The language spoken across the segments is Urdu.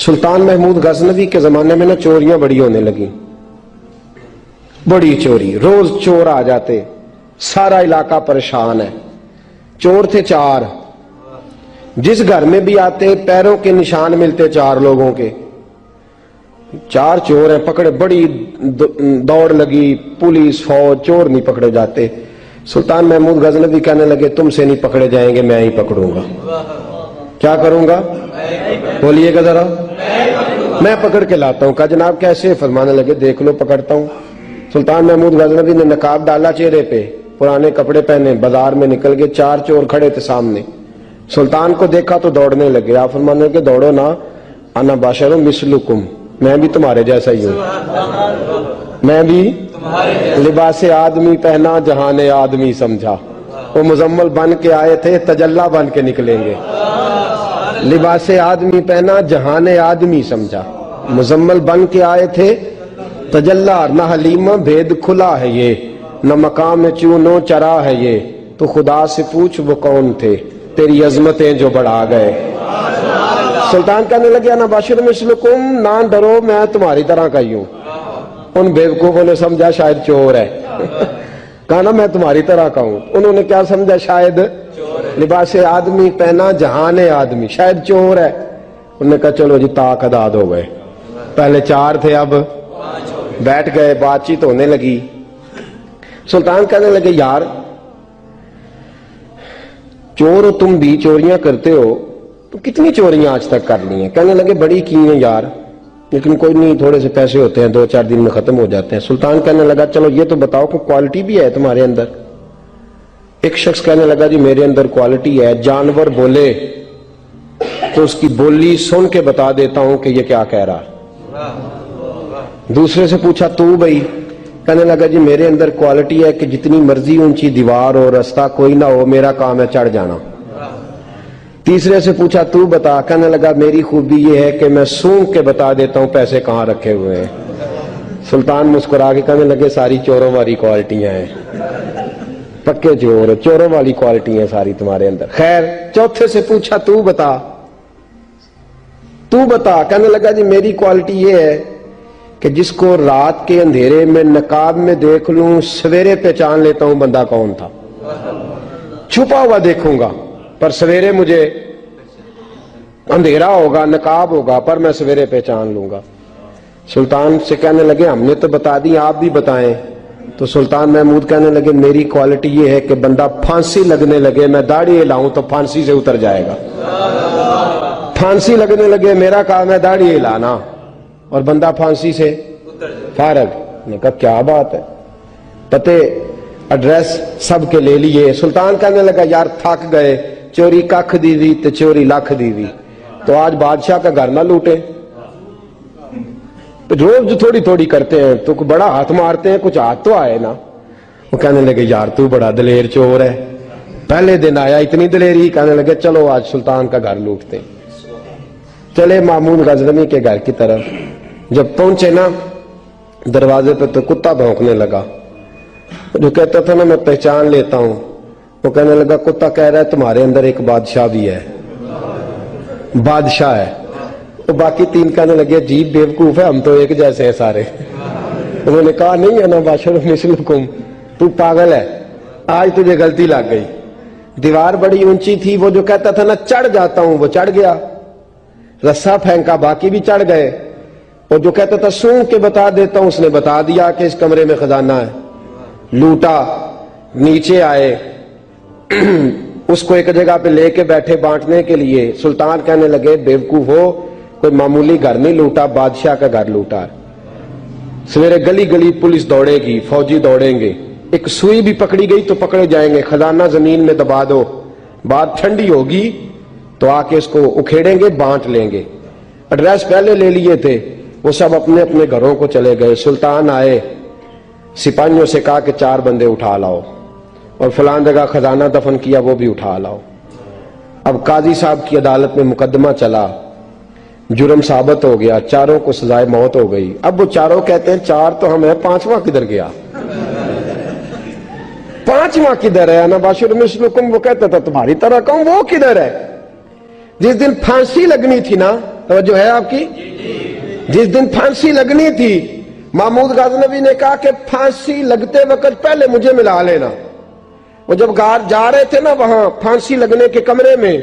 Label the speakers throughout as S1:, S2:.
S1: سلطان محمود غزنوی کے زمانے میں نا چوریاں بڑی ہونے لگی، بڑی چوری، روز چور آ جاتے، سارا علاقہ پریشان ہے۔ چور تھے 4، جس گھر میں بھی آتے پیروں کے نشان ملتے 4 لوگوں کے، 4 چور ہیں پکڑے، بڑی دوڑ لگی، پولیس فوج، چور نہیں پکڑے جاتے۔ سلطان محمود غزنوی کہنے لگے تم سے نہیں پکڑے جائیں گے، میں ہی پکڑوں گا۔ کیا کروں گا؟ بولیے گا ذرا۔ میں پکڑ کے لاتا ہوں۔ کہا جناب کیسے؟ فرمانے لگے دیکھ لو پکڑتا ہوں۔ سلطان محمود غزنوی نے نقاب ڈالا چہرے پہ، پرانے کپڑے پہنے، بازار میں نکل گئے، 4 چور کھڑے تھے سامنے۔ سلطان کو دیکھا تو دوڑنے لگے۔ آپ فرمانے لگے دوڑو نا، انا باشر مثلکم، میں بھی تمہارے جیسا ہی ہوں، میں بھی لباس آدمی پہنا جہان آدمی سمجھا۔ وہ مزمل بن کے آئے تھے، تجلا بن کے نکلیں گے۔ لباس آدمی پہنا جہان آدمی سمجھا، مزمل بن کے آئے تھے، تجلا۔ نہ حلیمہ بھید کھلا ہے یہ، نہ مقام چونو چرا ہے یہ، تو خدا سے پوچھ وہ کون تھے تیری عظمتیں جو بڑھا گئے۔ سلطان کہنے لگے انا باشر مثلکم، نہ ڈرو میں تمہاری طرح کا ہی ہوں۔ ان بیوقوفوں نے سمجھا شاید چور ہے، کہا نا میں تمہاری طرح کا ہوں۔ انہوں نے کیا سمجھا؟ شاید لباس آدمی پہنا جہان آدمی، شاید چور ہے۔ انہوں نے کہا چلو جی طاق اداد ہو گئے، پہلے 4 تھے اب بیٹھ گئے، بات چیت ہونے لگی۔ سلطان کہنے لگے یار چور ہو تم بھی، چوریاں کرتے ہو، تو کتنی چوریاں آج تک کر لی ہیں؟ کہنے لگے بڑی کی ہیں یار، لیکن کوئی نہیں، تھوڑے سے پیسے ہوتے ہیں 2-4 دن میں ختم ہو جاتے ہیں۔ سلطان کہنے لگا چلو یہ تو بتاؤ کہ کوالٹی بھی ہے تمہارے اندر؟ ایک شخص کہنے لگا جی میرے اندر کوالٹی ہے، جانور بولے تو اس کی بولی سن کے بتا دیتا ہوں کہ یہ کیا کہہ رہا۔ دوسرے سے پوچھا تو بھائی؟ کہنے لگا جی میرے اندر کوالٹی ہے کہ جتنی مرضی اونچی دیوار اور رستہ کوئی نہ ہو، میرا کام ہے چڑھ جانا۔ تیسرے سے پوچھا تو بتا؟ کہنے لگا میری خوبی یہ ہے کہ میں سونگ کے بتا دیتا ہوں پیسے کہاں رکھے ہوئے ہیں۔ سلطان مسکرا کے کہنے لگے ساری چوروں والی کوالٹیاں ہیں، پکے چور، چوروں والی کوالٹی ہیں ساری تمہارے اندر۔ خیر چوتھے سے پوچھا تو بتا، تو بتا؟ کہنے لگا جی میری کوالٹی یہ ہے کہ جس کو رات کے اندھیرے میں نقاب میں دیکھ لوں، سویرے پہچان لیتا ہوں بندہ کون تھا۔ چھپا ہوا دیکھوں گا پر سویرے مجھے اندھیرا ہوگا، نقاب ہوگا، پر میں سویرے پہچان لوں گا۔ سلطان سے کہنے لگے ہم نے تو بتا دی، آپ بھی بتائیں۔ تو سلطان محمود کہنے لگے میری کوالٹی یہ ہے کہ بندہ پھانسی لگنے لگے، میں داڑھی ہلاؤں تو پھانسی سے اتر جائے گا۔ پھانسی لگنے لگے، میرا کام ہے داڑھی ہلانا اور بندہ پھانسی سے فارغ۔ نے کہا کیا بات ہے، پتے ایڈریس سب کے لے لیے۔ سلطان کہنے لگا یار تھک گئے، چوری ککھ دی ہوئی تو چوری لکھ دی ہوئی، تو آج بادشاہ کا گھر نہ لوٹے۔ روز جو تھوڑی تھوڑی کرتے ہیں تو بڑا ہاتھ مارتے ہیں، کچھ ہاتھ تو آئے نا۔ وہ کہنے لگے یار تو بڑا دلیر چور ہے، پہلے دن آیا اتنی دلیری۔ کہنے لگے چلو آج سلطان کا گھر لوٹتے ہیں۔ چلے محمود غزنوی کے گھر کی طرف۔ جب پہنچے نا دروازے پہ تو کتا بھونکنے لگا، جو کہتا تھا نا میں پہچان لیتا ہوں، وہ کہنے لگا کتا کہہ رہا ہے تمہارے اندر ایک بادشاہ بھی ہے، بادشاہ ہے۔ وہ باقی 3 کہنے لگے عجیب بیوقوف ہے، ہم تو ایک جیسے ہیں سارے۔ انہوں نے کہا نہیں انا باشر مثلکم، تو پاگل ہے، آج تجھے غلطی لگ گئی۔ دیوار بڑی اونچی تھی، وہ جو کہتا تھا نا چڑھ جاتا ہوں وہ چڑھ گیا، رسا پھینکا باقی بھی چڑھ گئے۔ اور جو کہتا تھا سونگ کے بتا دیتا ہوں، اس نے بتا دیا کہ اس کمرے میں خزانہ ہے۔ لوٹا، نیچے آئے، اس کو ایک جگہ پہ لے کے بیٹھے بانٹنے کے لیے۔ سلطان کہنے لگے بیوقوف ہو، کوئی معمولی گھر نہیں لوٹا، بادشاہ کا گھر لوٹا۔ سویرے گلی گلی پولیس دوڑے گی، فوجی دوڑیں گے، ایک سوئی بھی پکڑی گئی تو پکڑے جائیں گے، خزانہ زمین میں دبا دو، بات ٹھنڈی ہوگی تو آ کے اس کو اکھیڑیں گے، بانٹ لیں گے۔ ایڈریس پہلے لے لیے تھے، وہ سب اپنے اپنے گھروں کو چلے گئے۔ سلطان آئے، سپاہیوں سے کہا کہ 4 بندے اٹھا لاؤ، اور فلان جگہ خزانہ دفن کیا وہ بھی اٹھا لاؤ۔ اب قاضی صاحب کی عدالت میں مقدمہ چلا، جرم ثابت ہو گیا، 4 کو سزائے موت ہو گئی۔ اب وہ 4 کہتے ہیں 4 تو ہم ہیں، 5واں کدھر گیا؟ 5واں کدھر ہے؟ انا باشر مثلکم، وہ کہتا تھا تمہاری طرح کہوں، وہ کدھر ہے؟ جس دن پھانسی لگنی تھی نا توجہ ہے آپ کی؟ جس دن پھانسی لگنی تھی محمود غزنوی نے کہا کہ پھانسی لگتے وقت پہلے مجھے ملا لینا. وہ جب جا رہے تھے نا وہاں پھانسی لگنے کے کمرے میں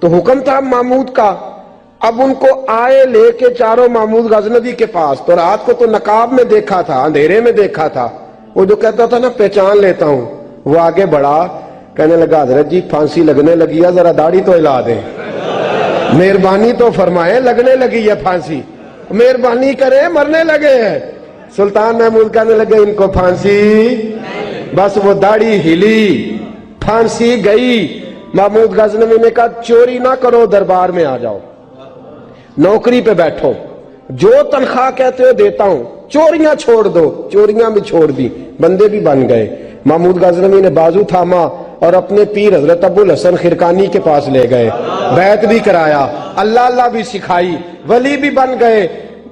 S1: تو حکم تھا محمود کا. اب ان کو آئے لے کے چاروں محمود غزنوی کے پاس. تو رات کو تو نقاب میں دیکھا تھا, اندھیرے میں دیکھا تھا. وہ جو کہتا تھا نا پہچان لیتا ہوں, وہ آگے بڑھا کہنے لگا حضرت جی پھانسی لگنے لگی ہے, ذرا داڑھی تو ہلا دیں, مہربانی تو فرمائیں, لگنے لگی ہے پھانسی, مہربانی کریں, مرنے لگے ہیں. سلطان محمود کہنے لگے ان کو پھانسی, بس وہ داڑھی ہلی, پھانسی گئی. محمود غزنوی نے کہا چوری نہ کرو, دربار میں آ جاؤ, نوکری پہ بیٹھو, جو تنخواہ کہتے ہو دیتا ہوں, چوریاں چھوڑ دو. چوریاں بھی چھوڑ دی, بندے بھی بن گئے. محمود غزنوی نے بازو تھاما اور اپنے پیر حضرت ابو الحسن خرقانی کے پاس لے گئے, بیعت بھی کرایا, اللہ اللہ بھی سکھائی, ولی بھی بن گئے.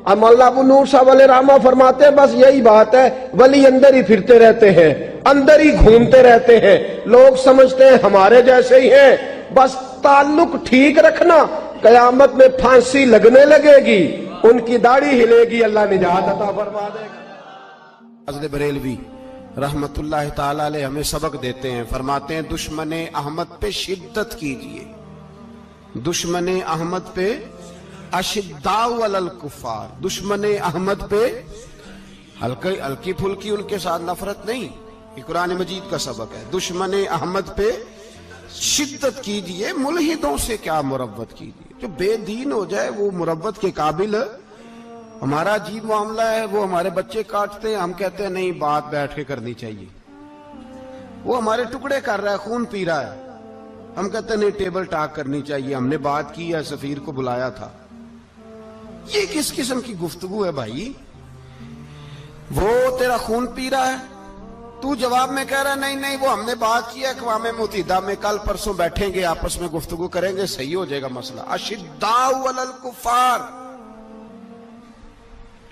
S1: مولانا ابو نور صاحب علیہ رحمہ فرماتے ہیں بس یہی بات ہے, ولی اندر ہی پھرتے رہتے ہیں, اندر ہی گھومتے رہتے ہیں, لوگ سمجھتے ہیں ہمارے جیسے ہی ہیں, بس تعلق ٹھیک رکھنا, قیامت میں پھانسی لگنے لگے گی, ان کی داڑھی ہلے گی, اللہ نجات عطا فرما دے گا. حضرت بریلوی رحمت اللہ تعالی علیہ ہمیں سبق دیتے ہیں, فرماتے ہیں دشمن احمد پہ شدت کیجئے, دشمن احمد پہ اشداء علی الکفار, دشمن احمد پہ ہلکی پھلکی ان کے ساتھ نفرت نہیں, یہ قرآن مجید کا سبق ہے. دشمن احمد پہ شدت کیجئے, ملحدوں سے کیا مروت کیجئے, جو بے دین ہو جائے وہ مروت کے قابل. ہمارا عجیب معاملہ ہے, وہ ہمارے بچے کاٹتے ہیں, ہم کہتے ہیں نہیں بات بیٹھ کے کرنی چاہیے. وہ ہمارے ٹکڑے کر رہا ہے, خون پی رہا ہے, ہم کہتے ہیں نہیں ٹیبل ٹاک کرنی چاہیے, ہم نے بات کی ہے, سفیر کو بلایا تھا. یہ کس قسم کی گفتگو ہے بھائی؟ وہ تیرا خون پی رہا ہے, تو جواب میں کہہ رہا ہے نہیں نہیں وہ ہم نے بات کی ہے اقوام متحدہ میں, کل پرسوں بیٹھیں گے آپس میں گفتگو کریں گے, صحیح ہو جائے گا مسئلہ. اشداء علی الکفار,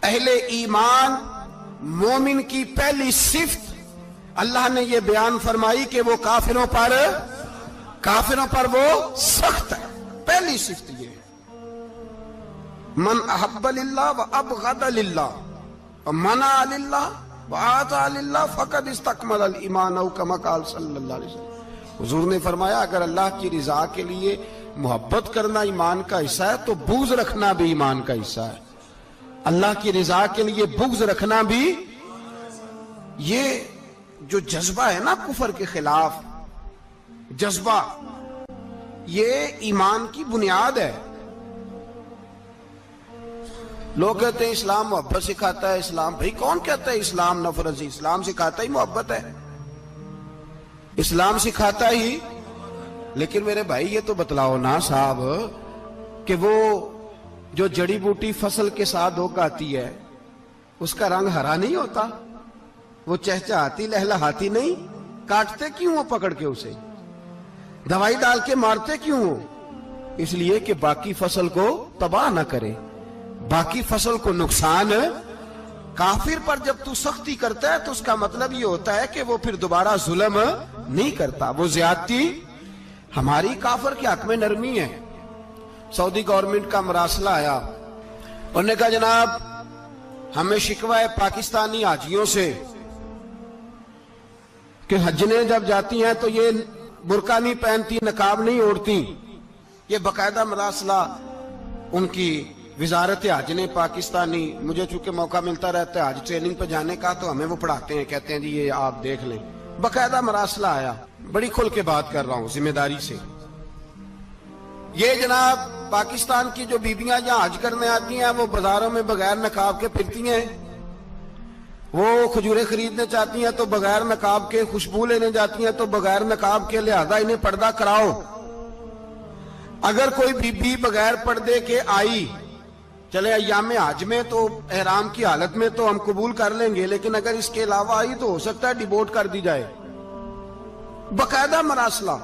S1: اہل ایمان مومن کی پہلی صفت اللہ نے یہ بیان فرمائی کہ وہ کافروں پر وہ سخت ہے. پہلی صفت یہ, من احب للہ و ابغض للہ و منع للہ و آتى للہ فقد استکمل الایمان او کما قال صلی اللہ علیہ وسلم. حضور نے فرمایا اگر اللہ کی رضا کے لیے محبت کرنا ایمان کا حصہ ہے تو بغض رکھنا بھی ایمان کا حصہ ہے. اللہ کی رضا کے لیے بغض رکھنا بھی, یہ جو جذبہ ہے نا کفر کے خلاف جذبہ, یہ ایمان کی بنیاد ہے. لوگ کہتے ہیں اسلام محبت سکھاتا ہے, اسلام, بھائی کون کہتا ہے اسلام نفرت سے؟ اسلام سکھاتا ہی محبت ہے, اسلام سکھاتا ہی. لیکن میرے بھائی یہ تو بتلاؤ نا صاحب کہ وہ جو جڑی بوٹی فصل کے ساتھ اگاتی ہے اس کا رنگ ہرا نہیں ہوتا, وہ چہچہاتی لہلہاتی نہیں, کاٹتے کیوں ہو پکڑ کے اسے, دوائی ڈال کے مارتے کیوں ہو؟ اس لیے کہ باقی فصل کو تباہ نہ کرے, باقی فصل کو نقصان. کافر پر جب تو سختی کرتا ہے تو اس کا مطلب یہ ہوتا ہے کہ وہ پھر دوبارہ ظلم نہیں کرتا, وہ زیادتی. ہماری کافر کے حق میں نرمی ہے. سعودی گورنمنٹ کا مراسلہ آیا, انہوں نے کہا جناب ہمیں شکوہ ہے پاکستانی حاجیوں سے کہ حجنے جب جاتی ہیں تو یہ برقع نہیں پہنتی, نقاب نہیں اوڑھتی. یہ باقاعدہ مراسلہ ان کی وزارت حج نے پاکستانی, مجھے چونکہ موقع ملتا رہتا ہے حج ٹریننگ پہ جانے کا تو ہمیں وہ پڑھاتے ہیں, کہتے ہیں جی یہ آپ دیکھ لیں. باقاعدہ مراسلہ آیا, بڑی کھل کے بات کر رہا ہوں ذمہ داری سے. یہ جناب پاکستان کی جو بیبیاں یہاں حج کرنے آتی ہیں وہ بازاروں میں بغیر نقاب کے پھرتی ہیں, وہ کھجوریں خریدنے چاہتی ہیں تو بغیر نقاب کے, خوشبو لینے جاتی ہیں تو بغیر نقاب کے, لہذا انہیں پردہ کراؤ. اگر کوئی بی بغیر پردے کے آئی, چلے ایام حج میں تو احرام کی حالت میں تو ہم قبول کر لیں گے, لیکن اگر اس کے علاوہ آئی تو ہو سکتا ہے ڈیبورٹ کر دی جائے. باقاعدہ مراسلہ.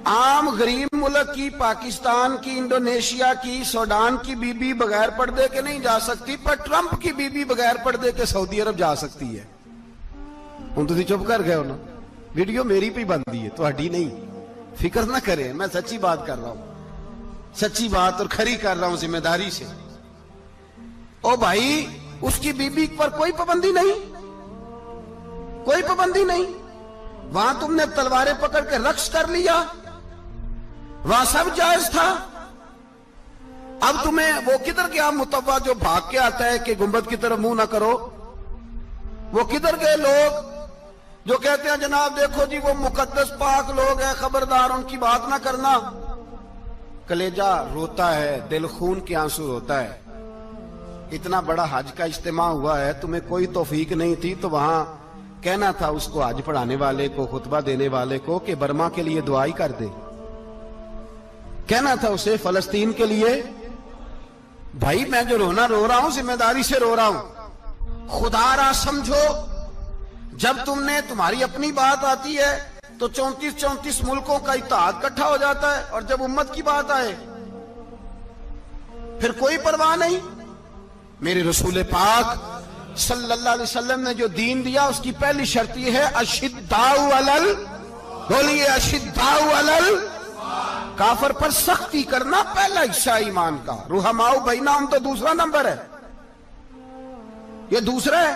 S1: عام غریب ملک کی, پاکستان کی, انڈونیشیا کی, سوڈان کی بی بغیر پردے کے نہیں جا سکتی, پر ٹرمپ کی بی بغیر پردے کے سعودی عرب جا سکتی ہے. ہم تو چپ کر گئے ہو نا, ویڈیو میری پہ بندی ہے تو ہڈی نہیں, فکر نہ کریں, میں سچی بات کر رہا ہوں.
S2: سچی بات اور کھری کر رہا ہوں ذمہ داری سے. او بھائی اس کی بیوی پر کوئی پابندی نہیں, کوئی پابندی نہیں. وہاں تم نے تلواریں پکڑ کے رقص کر لیا, وہاں سب جائز تھا. اب تمہیں وہ کدھر گیا متوا جو بھاگ کے آتا ہے کہ گنبد کی طرف منہ نہ کرو؟ وہ کدھر گئے لوگ جو کہتے ہیں جناب دیکھو جی وہ مقدس پاک لوگ ہیں, خبردار ان کی بات نہ کرنا؟ کلیجہ روتا ہے, دل خون کے آنسو روتا ہے. اتنا بڑا حج کا اجتماع ہوا ہے, تمہیں کوئی توفیق نہیں تھی تو وہاں کہنا تھا اس کو, حج پڑھانے والے کو, خطبہ دینے والے کو کہ برما کے لیے دعائی کر دے. کہنا تھا اسے فلسطین کے لیے. بھائی میں جو رونا رو رہا ہوں ذمہ داری سے رو رہا ہوں. خدا را سمجھو, جب تم نے تمہاری اپنی بات آتی ہے تو 34 ملکوں کا اتحاد اکٹھا ہو جاتا ہے, اور جب امت کی بات آئے پھر کوئی پرواہ نہیں. میرے رسول پاک صلی اللہ علیہ وسلم نے جو دین دیا اس کی پہلی شرط یہ ہے اشداء علل, بولیے اشداء علل, کافر پر سختی کرنا پہلا حصہ ایمان کا. رحماء بینہم تو دوسرا نمبر ہے, یہ دوسرا ہے.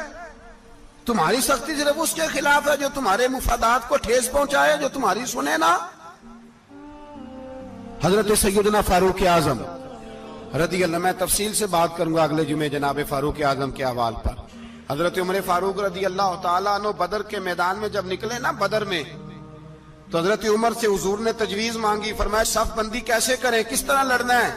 S2: تمہاری سختی صرف اس کے خلاف ہے جو تمہارے مفادات کو ٹھیس پہنچائے, جو تمہاری سنے نا. حضرت سیدنا فاروق اعظم رضی اللہ, میں تفصیل سے بات کروں گا اگلے جمعے جناب فاروق اعظم کے احوال پر. حضرت عمر فاروق رضی اللہ تعالیٰ عنہ بدر کے میدان میں جب نکلے نا, بدر میں, تو حضرت عمر سے حضور نے تجویز مانگی. فرمایا صف بندی کیسے کریں, کس طرح لڑنا ہے؟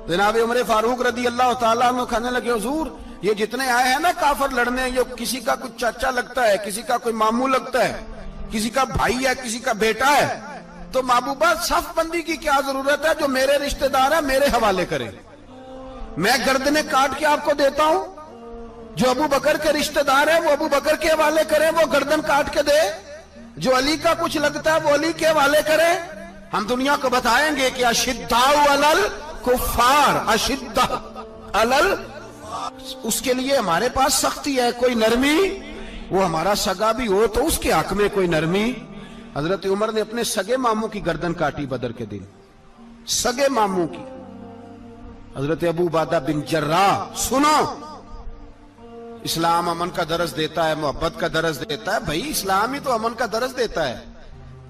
S2: جناب عمر فاروق رضی اللہ تعالیٰ عنہ کہنے لگے حضور یہ جتنے آئے ہیں نا کافر لڑنے, یہ کسی کا کوئی چاچا لگتا ہے, کسی کا کوئی ماموں لگتا ہے, کسی کا بھائی ہے, کسی کا بیٹا ہے, تو محبوبہ صف بندی کی کیا ضرورت ہے؟ جو میرے رشتہ دار ہیں میرے حوالے کریں, میں گردنیں کاٹ کے آپ کو دیتا ہوں. جو ابو بکر کے رشتہ دار ہیں وہ ابو بکر کے حوالے کریں, وہ گردن کاٹ کے دے. جو علی کا کچھ لگتا ہے وہ علی کے حوالے کریں. ہم دنیا کو بتائیں گے کہ اشداء علل کفار, اشداء علل, اس کے لیے ہمارے پاس سختی ہے, کوئی نرمی. وہ ہمارا سگا بھی ہو تو اس کے حق میں کوئی نرمی. حضرت عمر نے اپنے سگے ماموں کی گردن کاٹی بدر کے دن, سگے ماموں کی. حضرت ابو عبیدہ بن جراح, سنو, اسلام امن کا درس دیتا ہے, محبت کا درس دیتا ہے. بھائی اسلام ہی تو امن کا درس دیتا ہے,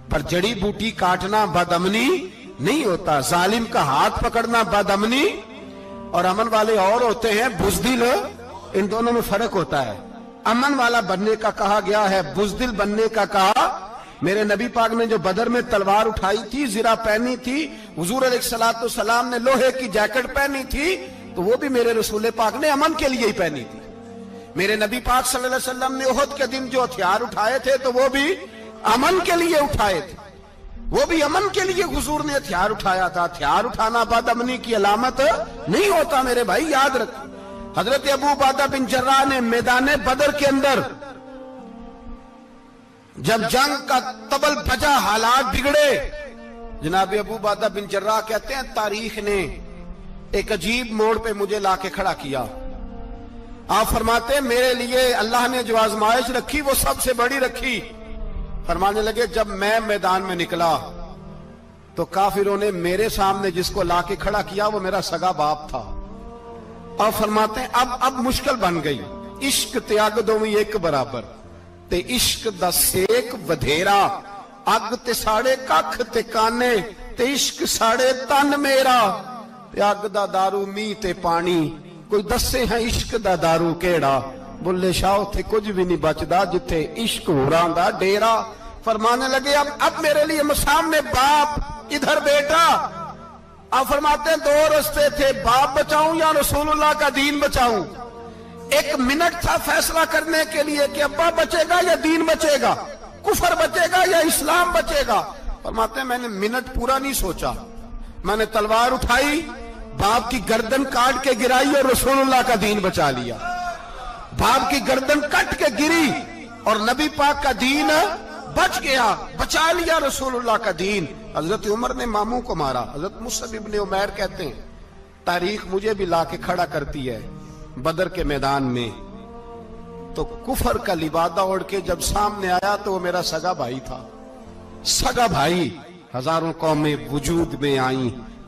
S2: پر جڑی بوٹی کاٹنا بدامنی نہیں ہوتا. ظالم کا ہاتھ پکڑنا بدامنی, اور امن والے اور ہوتے ہیں بزدل, ان دونوں میں فرق ہوتا ہے. امن والا بننے کا کہا گیا ہے, بزدل بننے کا کہا. میرے نبی پاک نے جو بدر میں تلوار اٹھائی تھی, زرہ پہنی تھی, حضور علیہ السلام نے لوہے کی جیکٹ پہنی تھی, تو وہ بھی میرے رسول پاک نے امن کے لیے ہی پہنی تھی. میرے نبی پاک صلی اللہ علیہ وسلم نے احد کے دن جو ہتھیار اٹھائے تھے تو وہ بھی امن کے لیے اٹھائے تھے, وہ بھی امن کے لیے حضور نے ہتھیار اٹھایا تھا. ہتھیار اٹھانا بد امنی کی علامت نہیں ہوتا میرے بھائی, یاد رکھ. حضرت ابو عبیدہ بن جراح نے میدان بدر کے اندر جب جنگ کا طبل بجا, حالات بگڑے, جناب ابو عبیدہ بن جراح کہتے ہیں تاریخ نے ایک عجیب موڑ پہ مجھے لا کے کھڑا کیا. آپ فرماتے ہیں میرے لیے اللہ نے جو آزمائش رکھی وہ سب سے بڑی رکھی. فرمانے لگے جب میں میدان میں نکلا تو کافروں نے میرے سامنے جس کو لا کے کھڑا کیا وہ میرا سگا باپ تھا. آپ فرماتے ہیں اب مشکل بن گئی. عشق تیاگ دوویں ایک برابر, تے عشق دا سیک ودھیرا, اگ تے ساڑے ککھ تے کانے, تے عشق ساڑے تن میرا, تے اگ دا دارو می تے پانی, کوئی دسے ہیں عشق دا دارو کیڑا, بلے شاہ تھے کچھ بھی نہیں بچدا جتھے عشق ہوراں دا ڈیرا. فرمانے لگے اب میرے لیے سامنے باپ, ادھر بیٹا. آپ فرماتے ہیں دو رستے تھے, باپ بچاؤں یا رسول اللہ کا دین بچاؤں. ایک منٹ تھا فیصلہ کرنے کے لیے کہ ابا بچے گا یا دین بچے گا, کفر بچے گا یا اسلام بچے گا. فرماتے ہیں میں نے منٹ پورا نہیں سوچا, میں نے تلوار اٹھائی, باپ کی گردن کاٹ کے گرائی اور رسول اللہ کا دین بچا لیا. باپ کی گردن کٹ کے گری اور نبی پاک کا دین بچ گیا, بچا لیا رسول اللہ کا دین. حضرت عمر نے ماموں کو مارا. حضرت مصعب ابن عمیر کہتے ہیں تاریخ مجھے بھی لا کے کھڑا کرتی ہے بدر کے میدان میں, تو کفر کا لبادہ اوڑھ کے جب سامنے آیا تو وہ میرا سگا بھائی تھا. سگا بھائی, ہزاروں قومیں وجود میں آئیں,